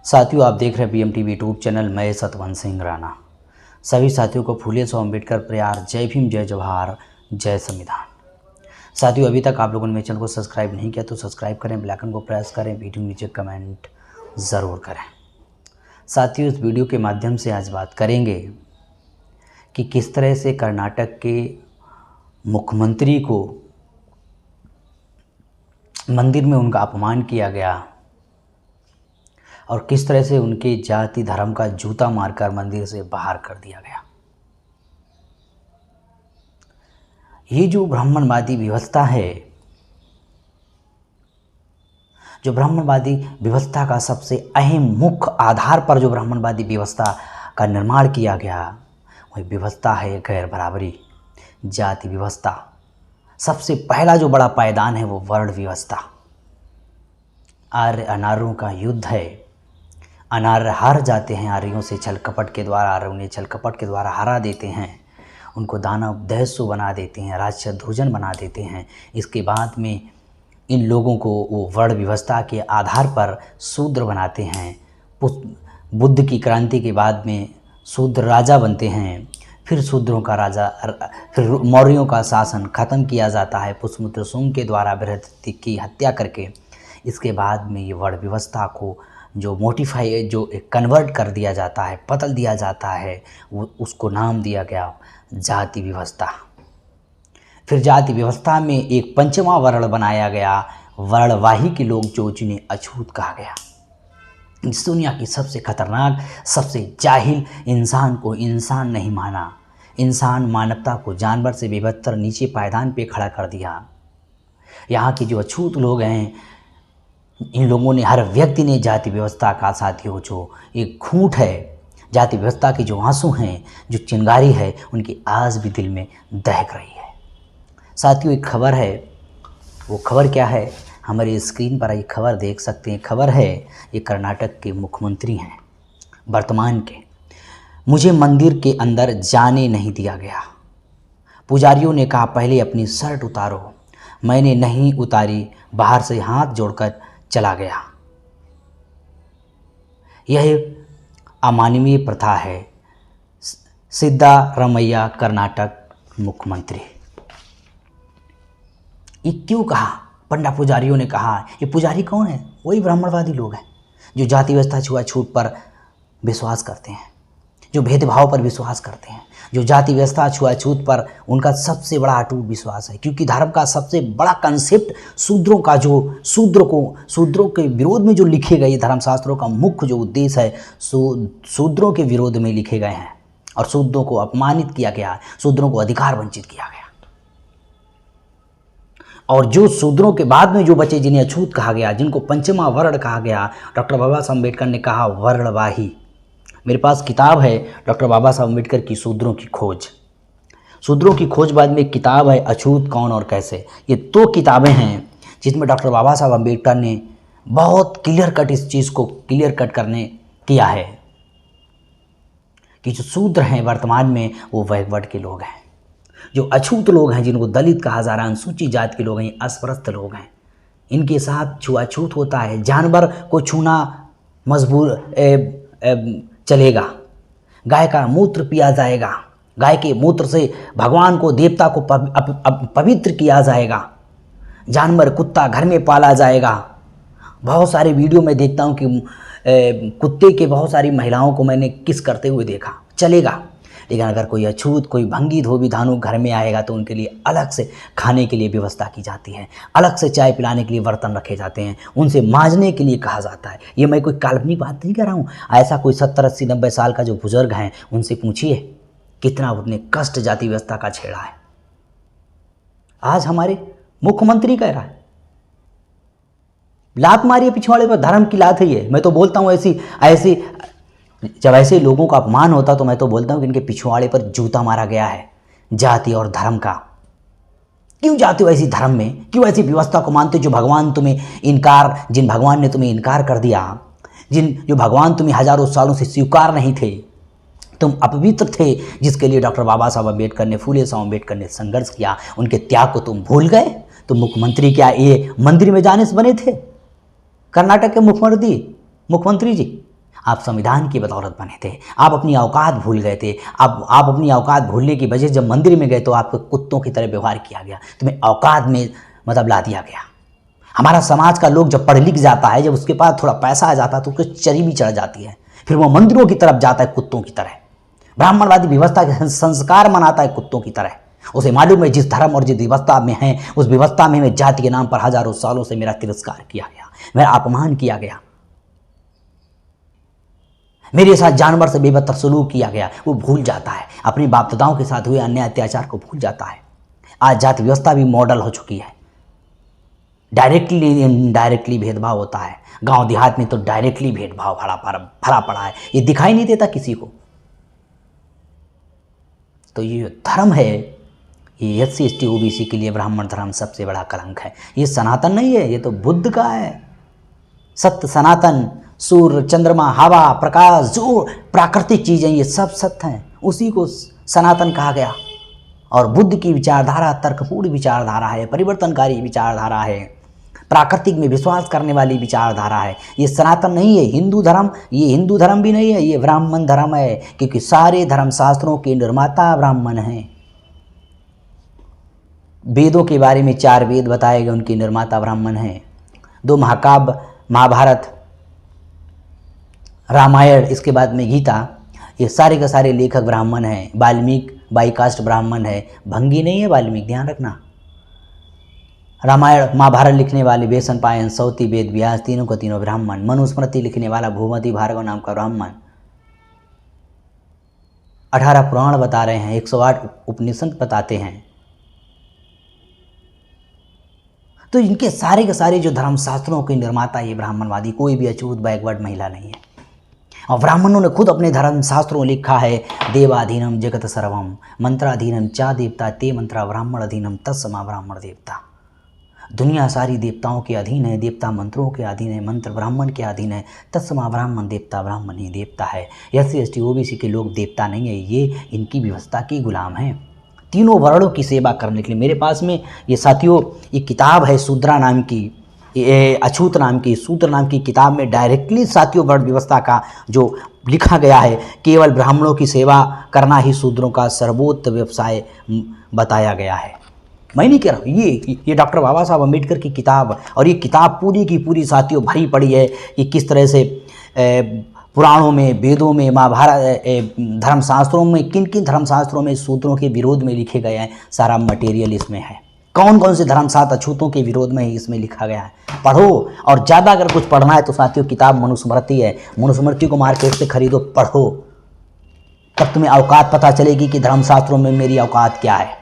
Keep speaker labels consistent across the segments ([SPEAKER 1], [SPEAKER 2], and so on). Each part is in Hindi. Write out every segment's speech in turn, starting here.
[SPEAKER 1] साथियों, आप देख रहे हैं BM TV यूट्यूब चैनल। मैं सतवंत सिंह राणा सभी साथियों को फूले सो अम्बेडकर प्यार, जय भीम, जय जवाहर, जय संविधान। साथियों, अभी तक आप लोगों ने मेरे चैनल को सब्सक्राइब नहीं किया तो सब्सक्राइब करें, बेल आइकन को प्रेस करें, वीडियो नीचे कमेंट ज़रूर करें। साथियों, इस वीडियो के माध्यम से आज बात करेंगे कि किस तरह से कर्नाटक के मुख्यमंत्री को मंदिर में उनका अपमान किया गया और किस तरह से उनके जाति धर्म का जूता मारकर मंदिर से बाहर कर दिया गया। ये जो ब्राह्मणवादी व्यवस्था है, जो ब्राह्मणवादी व्यवस्था का सबसे अहम मुख्य आधार पर जो ब्राह्मणवादी व्यवस्था का निर्माण किया गया, वही व्यवस्था है गैर बराबरी, जाति व्यवस्था। सबसे पहला जो बड़ा पायदान है वो वर्ण व्यवस्था। आर्य अनार्यों का युद्ध है। अनार्य हार जाते हैं आर्यों से छल कपट के द्वारा, आर्य उन्हें छल कपट के द्वारा हरा देते हैं, उनको दानव दैत्य बना देते हैं, राक्षस ध्रुजन बना देते हैं। इसके बाद में इन लोगों को वो वर्ण व्यवस्था के आधार पर शूद्र बनाते हैं। बुद्ध की क्रांति के बाद में शूद्र राजा बनते हैं। फिर शूद्रों का राजा, फिर मौर्यों का शासन खत्म किया जाता है पुष्यमित्र शुंग के द्वारा बृहस्पति की हत्या करके। इसके बाद में ये वर्ण व्यवस्था को जो मोडिफाई, जो कन्वर्ट कर दिया जाता है, बदल दिया जाता है, वो उसको नाम दिया गया जाति व्यवस्था। फिर जाति व्यवस्था में एक पंचमा वर्ण बनाया गया, वर्णवाही के लोग, जो जिन्हें अछूत कहा गया। इस दुनिया की सबसे खतरनाक, सबसे जाहिल इंसान को इंसान नहीं माना। इंसान मानवता को जानवर से भी बदतर नीचे पायदान पे खड़ा कर दिया। यहाँ के जो अछूत लोग हैं, इन लोगों ने, हर व्यक्ति ने जाति व्यवस्था का, साथियों, जो एक घूंट है, जाति व्यवस्था के जो आंसू हैं, जो चिंगारी है, उनकी आज भी दिल में दहक रही है। साथियों, एक खबर है। वो खबर क्या है? हमारी स्क्रीन पर ये खबर देख सकते हैं। खबर है, ये कर्नाटक के मुख्यमंत्री हैं वर्तमान के। मुझे मंदिर के अंदर जाने नहीं दिया गया। पुजारियों ने कहा पहले अपनी शर्ट उतारो। मैंने नहीं उतारी, बाहर से हाथ जोड़कर चला गया। यह अमानवीय प्रथा है। सिद्धारमैया कर्नाटक मुख्यमंत्री। ये क्यों कहा? पंडा पुजारियों ने कहा। ये पुजारी कौन है? वही ब्राह्मणवादी लोग हैं जो जाति व्यवस्था छुआछूत पर विश्वास करते हैं, जो भेदभाव पर विश्वास करते हैं, जो जाति व्यवस्था छुआछूत पर उनका सबसे बड़ा अटूट विश्वास है। क्योंकि धर्म का सबसे बड़ा कंसेप्ट शूद्रों का, जो शूद्रों के विरोध में जो लिखे गए धर्मशास्त्रों का मुख्य जो उद्देश्य है, शूद्रों के विरोध में लिखे गए हैं और शूद्रों को अपमानित किया गया, शूद्रों को अधिकार वंचित किया गया। और जो शूद्रों के बाद में जो बचे, जिन्हें अछूत कहा गया, जिनको पंचमा वर्ण कहा गया, डॉक्टर बाबा साहब अम्बेडकर ने कहा वर्णवाही। मेरे पास किताब है डॉक्टर बाबा साहब अम्बेडकर की शूद्रों की खोज। शूद्रों की खोज बाद में एक किताब है अछूत कौन और कैसे। ये दो किताबें हैं जिसमें डॉक्टर बाबा साहब अम्बेडकर ने बहुत क्लियर कट इस चीज़ को क्लियर कट करने किया है कि जो शूद्र हैं वर्तमान में वो बैकवर्ड के लोग हैं, जो अछूत लोग हैं, जिनको दलित कहा जा रहा है, अनुसूचित जाति के लोग हैं, अस्पृश्य लोग हैं। इनके साथ छुआछूत होता है। जानवर को छूना मजबूर चलेगा। गाय का मूत्र पिया जाएगा। गाय के मूत्र से भगवान को, देवता को पवित्र किया जाएगा। जानवर, कुत्ता घर में पाला जाएगा। बहुत सारे वीडियो में देखता हूँ कि कुत्ते के बहुत सारी महिलाओं को मैंने किस करते हुए देखा। चलेगा। लेकिन अगर कोई अछूत, कोई भंगी धोबी धानु घर में आएगा तो उनके लिए अलग से खाने के लिए व्यवस्था की जाती है, अलग से चाय पिलाने के लिए बर्तन रखे जाते हैं, उनसे मांजने के लिए कहा जाता है। ये मैं कोई काल्पनिक बात नहीं कर रहा हूँ। ऐसा कोई 70, 80, 90 साल का जो बुजुर्ग हैं, उनसे पूछिए कितना उन्हें कष्ट जाति व्यवस्था का छेड़ा है। आज हमारे मुख्यमंत्री कह रहा है लात मारिए पिछवाड़े पर, धर्म की लात है ये। मैं तो बोलता हूँ ऐसी जब ऐसे लोगों का अपमान होता तो मैं तो बोलता हूँ कि इनके पिछवाड़े पर जूता मारा गया है जाति और धर्म का। क्यों जाते हो ऐसी धर्म में? क्यों ऐसी व्यवस्था को मानते हो? जिन भगवान ने तुम्हें इनकार कर दिया, जो भगवान तुम्हें हजारों सालों से स्वीकार नहीं थे, तुम अपवित्र थे, जिसके लिए डॉक्टर बाबा साहब अम्बेडकर ने, फूले साहब अम्बेडकर ने संघर्ष किया, उनके त्याग को तुम भूल गए। तो मुख्यमंत्री क्या ये मंदिर में जाने से बने थे? कर्नाटक के मुख्यमंत्री जी आप संविधान की बदौलत बने थे। आप अपनी औकात भूल गए थे। आप अपनी औकात भूलने की वजह जब मंदिर में गए तो आपको कुत्तों की तरह व्यवहार किया गया, तुम्हें औकात में मतलब ला दिया गया। हमारा समाज का लोग जब पढ़ लिख जाता है, जब उसके पास थोड़ा पैसा आ जाता है तो उसको चर्बी चढ़ जाती है, फिर वो मंदिरों की तरफ जाता है कुत्तों की तरह। ब्राह्मणवादी व्यवस्था के संस्कार मनाता है कुत्तों की तरह। उसे मालूम है जिस धर्म और जिस व्यवस्था में है, उस व्यवस्था में मैं जाति के नाम पर हजारों सालों से मेरा तिरस्कार किया गया, मेरा अपमान किया गया, मेरे साथ जानवर से बेबदतर सलूक किया गया। वो भूल जाता है, अपने बाप दादाओं के साथ हुए अन्य अत्याचार को भूल जाता है। आज जाति व्यवस्था भी मॉडल हो चुकी है। डायरेक्टली इनडायरेक्टली भेदभाव होता है। गांव देहात में तो डायरेक्टली भेदभाव भरा पड़ा है, ये दिखाई नहीं देता किसी को। तो ये धर्म है, ये SC ST OBC के लिए ब्राह्मण धर्म सबसे बड़ा कलंक है। ये सनातन नहीं है, ये तो बुद्ध का है। सत्य सनातन, सूर्य चंद्रमा हवा प्रकाश, जो प्राकृतिक चीज़ें ये सब सत्य हैं, उसी को सनातन कहा गया। और बुद्ध की विचारधारा तर्कपूर्ण विचारधारा है, परिवर्तनकारी विचारधारा है, प्राकृतिक में विश्वास करने वाली विचारधारा है। ये सनातन नहीं है। हिंदू धर्म, ये हिंदू धर्म भी नहीं है, ये ब्राह्मण धर्म है, क्योंकि सारे धर्मशास्त्रों के निर्माता ब्राह्मण हैं। वेदों के बारे में 4 वेद बताए गए, उनके निर्माता ब्राह्मण हैं। 2 महाकाव्य महाभारत रामायण, इसके बाद में गीता, ये सारे के सारे लेखक ब्राह्मण हैं। वाल्मीकि बाई कास्ट ब्राह्मण है, भंगी नहीं है वाल्मीकि, ध्यान रखना। रामायण महाभारत लिखने वाले बेसन पायन सौती वेद व्यास, तीनों को तीनों ब्राह्मण। मनुस्मृति लिखने वाला भूमति भार्गव नाम का ब्राह्मण। 18 पुराण बता रहे हैं, 108 उपनिषद बताते हैं। तो इनके सारे के सारे जो धर्मशास्त्रों के निर्माता ये ब्राह्मणवादी, कोई भी अछूत बैकवर्ड महिला नहीं है। और ब्राह्मणों ने खुद अपने धर्मशास्त्रों में लिखा है, देवाधीनम जगत सर्वम मंत्राधीनम चा देवता ते मंत्रा ब्राह्मण अधीनम तत्समा ब्राह्मण देवता। दुनिया सारी देवताओं के अधीन है, देवता मंत्रों के अधीन है, मंत्र ब्राह्मण के अधीन है, तत्समा ब्राह्मण देवता, ब्राह्मण ही देवता है। SC ST OBC के लोग देवता नहीं है, ये इनकी व्यवस्था की गुलाम हैं। तीनों वर्णों की सेवा करने के लिए मेरे पास में ये साथियों ये किताब है शूद्रा नाम की, ये अछूत नाम की, सूत्र नाम की किताब में डायरेक्टली साथियों वर्ण व्यवस्था का जो लिखा गया है, केवल ब्राह्मणों की सेवा करना ही शूद्रों का सर्वोच्च व्यवसाय बताया गया है। मैं नहीं कह रहा हूँ, ये डॉक्टर बाबा साहब अम्बेडकर की किताब, और ये किताब पूरी की पूरी साथियों भरी पड़ी है कि किस तरह से पुराणों में, वेदों में, महाभारत धर्मशास्त्रों में, किन किन धर्मशास्त्रों में शूद्रों के विरोध में लिखे गए हैं, सारा मटेरियल इसमें है। कौन कौन से धर्मशास्त्र अछूतों के विरोध में ही इसमें लिखा गया है, पढ़ो। और ज़्यादा अगर कुछ पढ़ना है तो साथियों किताब मनुस्मृति है, मनुस्मृति को मार्केट से खरीदो, पढ़ो, तब तुम्हें औकात पता चलेगी कि धर्मशास्त्रों में मेरी औकात क्या है।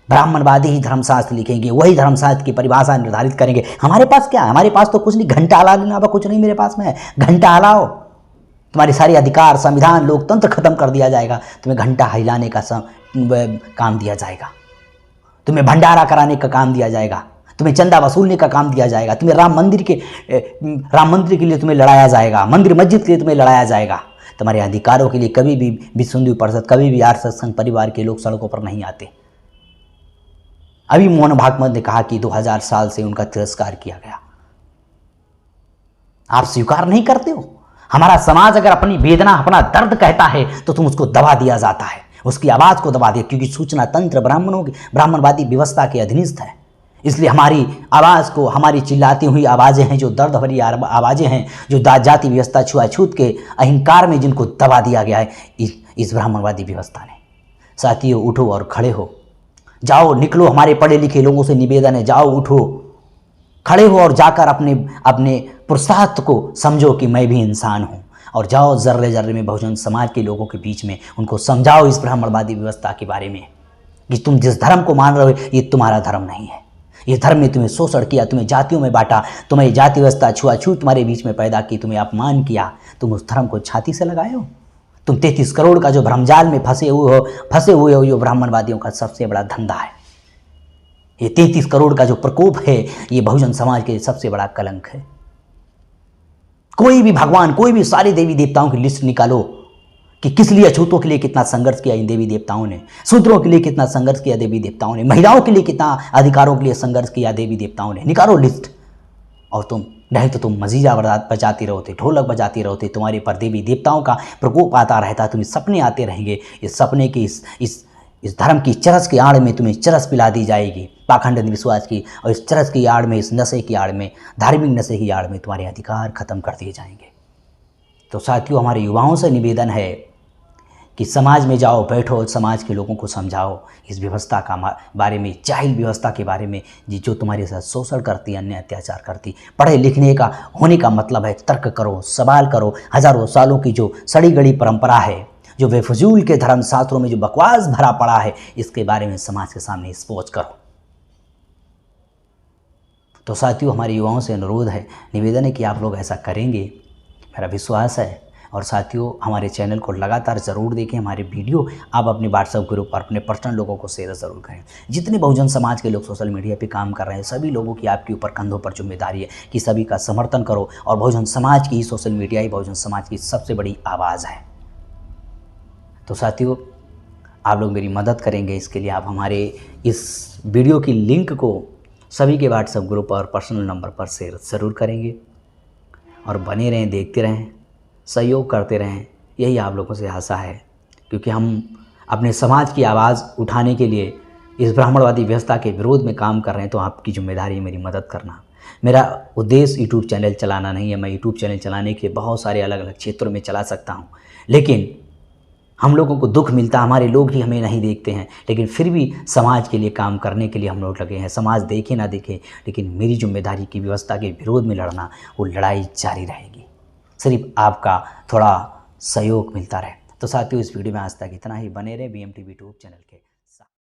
[SPEAKER 1] ब्राह्मणवादी ही धर्मशास्त्र लिखेंगे, वही धर्मशास्त्र की परिभाषा निर्धारित करेंगे। हमारे पास क्या है? हमारे पास तो कुछ नहीं, घंटा हिला लेना कुछ नहीं मेरे पास में है। घंटा हिलाओ, तुम्हारे सारे अधिकार, संविधान, लोकतंत्र खत्म कर दिया जाएगा, तुम्हें घंटा हिलाने का काम दिया जाएगा, तुम्हें भंडारा कराने का काम दिया जाएगा, तुम्हें चंदा वसूलने का काम दिया जाएगा, तुम्हें राम मंदिर के लिए तुम्हें लड़ाया जाएगा, मंदिर मस्जिद के लिए तुम्हें लड़ाया जाएगा। तुम्हारे अधिकारों के लिए कभी भी विश्व हिंदू परिषद, कभी भी आर्य सत्संग परिवार के लोग सड़कों पर नहीं आते। अभी मोहन भागवत ने कहा कि 2000 साल से उनका तिरस्कार किया गया। आप स्वीकार नहीं करते हो। हमारा समाज अगर अपनी वेदना, अपना दर्द कहता है तो तुम उसको दबा दिया जाता है, उसकी आवाज को दबा दिया, क्योंकि सूचना तंत्र ब्राह्मणवादी व्यवस्था के अधीनस्थ है। इसलिए हमारी आवाज़ को, हमारी चिल्लाती हुई आवाज़ें हैं, जो दर्द भरी आवाज़ें हैं, जो जाति व्यवस्था छुआछूत के अहंकार में जिनको दबा दिया गया है इस ब्राह्मणवादी व्यवस्था ने। साथियों उठो और खड़े हो, जाओ निकलो। हमारे पढ़े लिखे लोगों से निवेदन है, जाओ उठो, खड़े हो और जाकर अपने पुरुषार्थ को समझो कि मैं भी इंसान हूँ, और जाओ जर्रे जर्रे में बहुजन समाज के लोगों के बीच में उनको समझाओ इस ब्राह्मणवादी व्यवस्था के बारे में कि तुम जिस धर्म को मान रहे हो ये तुम्हारा धर्म नहीं है। ये धर्म ने तुम्हें शोषण किया, तुम्हें जातियों में बांटा, तुम्हें जाति व्यवस्था छुआछूत तुम्हारे बीच में पैदा की, तुम्हें अपमान किया, तुम उस धर्म को छाती से लगाए हो। तुम 33 करोड़ का जो भ्रमजाल में फंसे हुए हो, जो ब्राह्मणवादियों का सबसे बड़ा धंधा है। ये 33 करोड़ का जो प्रकोप है, ये बहुजन समाज के सबसे बड़ा कलंक है। कोई भी भगवान, कोई भी सारे देवी देवताओं की लिस्ट निकालो कि किस लिए अछूतों के लिए कितना संघर्ष किया इन देवी देवताओं ने, शूद्रों के लिए कितना संघर्ष किया देवी देवताओं ने, महिलाओं के लिए कितना अधिकारों के लिए संघर्ष किया देवी देवताओं ने। निकालो लिस्ट और तुम नहीं तो तुम मजीजा बजाती रहोगे, ढोलक बजाती रहोगे, तुम्हारे पर देवी देवताओं का प्रकोप आता रहता, तुम्हें सपने आते रहेंगे। इस सपने की इस धर्म की चरस की आड़ में तुम्हें चरस पिला दी जाएगी, पाखंड अंधविश्वास की, और इस चरस की आड़ में, इस नशे की आड़ में, धार्मिक नशे की आड़ में तुम्हारे अधिकार खत्म कर दिए जाएंगे। तो साथियों, हमारे युवाओं से निवेदन है कि समाज में जाओ, बैठो, समाज के लोगों को समझाओ इस व्यवस्था का बारे में, जाहिल व्यवस्था के बारे में, जो तुम्हारे साथ शोषण करती, अन्य अत्याचार करती। पढ़े लिखने का होने का मतलब है तर्क करो, सवाल करो। हज़ारों सालों की जो सड़ी गड़ी परंपरा है, जो बेफजूल के धर्मशास्त्रों में जो बकवास भरा पड़ा है, इसके बारे में समाज के सामने स्पोज करो। तो साथियों, हमारे युवाओं से अनुरोध है, निवेदन है कि आप लोग ऐसा करेंगे, मेरा विश्वास है। और साथियों, हमारे चैनल को लगातार ज़रूर देखें, हमारे वीडियो आप अपने व्हाट्सएप ग्रुप पर अपने पर्सनल लोगों को शेयर ज़रूर करें। जितने बहुजन समाज के लोग सोशल मीडिया पे काम कर रहे हैं, सभी लोगों की आपके ऊपर कंधों पर जिम्मेदारी है कि सभी का समर्थन करो। और बहुजन समाज की सोशल मीडिया ही बहुजन समाज की सबसे बड़ी आवाज़ है। तो साथियों, आप लोग मेरी मदद करेंगे, इसके लिए आप हमारे इस वीडियो की लिंक को सभी के व्हाट्सएप ग्रुप और पर्सनल नंबर पर शेयर ज़रूर करेंगे। और बने रहें, देखते रहें, सहयोग करते रहें, यही आप लोगों से आशा है। क्योंकि हम अपने समाज की आवाज़ उठाने के लिए इस ब्राह्मणवादी व्यवस्था के विरोध में काम कर रहे हैं, तो आपकी जिम्मेदारी है मेरी मदद करना। मेरा उद्देश्य यूट्यूब चैनल चलाना नहीं है। मैं यूट्यूब चैनल चलाने के बहुत सारे अलग अलग क्षेत्रों में चला सकता हूँ, लेकिन हम लोगों को दुख मिलता, हमारे लोग ही हमें नहीं देखते हैं, लेकिन फिर भी समाज के लिए काम करने के लिए हम लोग लगे हैं। समाज देखे ना देखे, लेकिन मेरी जिम्मेदारी की व्यवस्था के विरोध में लड़ना, वो लड़ाई जारी रहेगी, सिर्फ आपका थोड़ा सहयोग मिलता रहे। तो साथियों, इस वीडियो में आज तक इतना ही। बने रहे BMTV यूट्यूब चैनल के।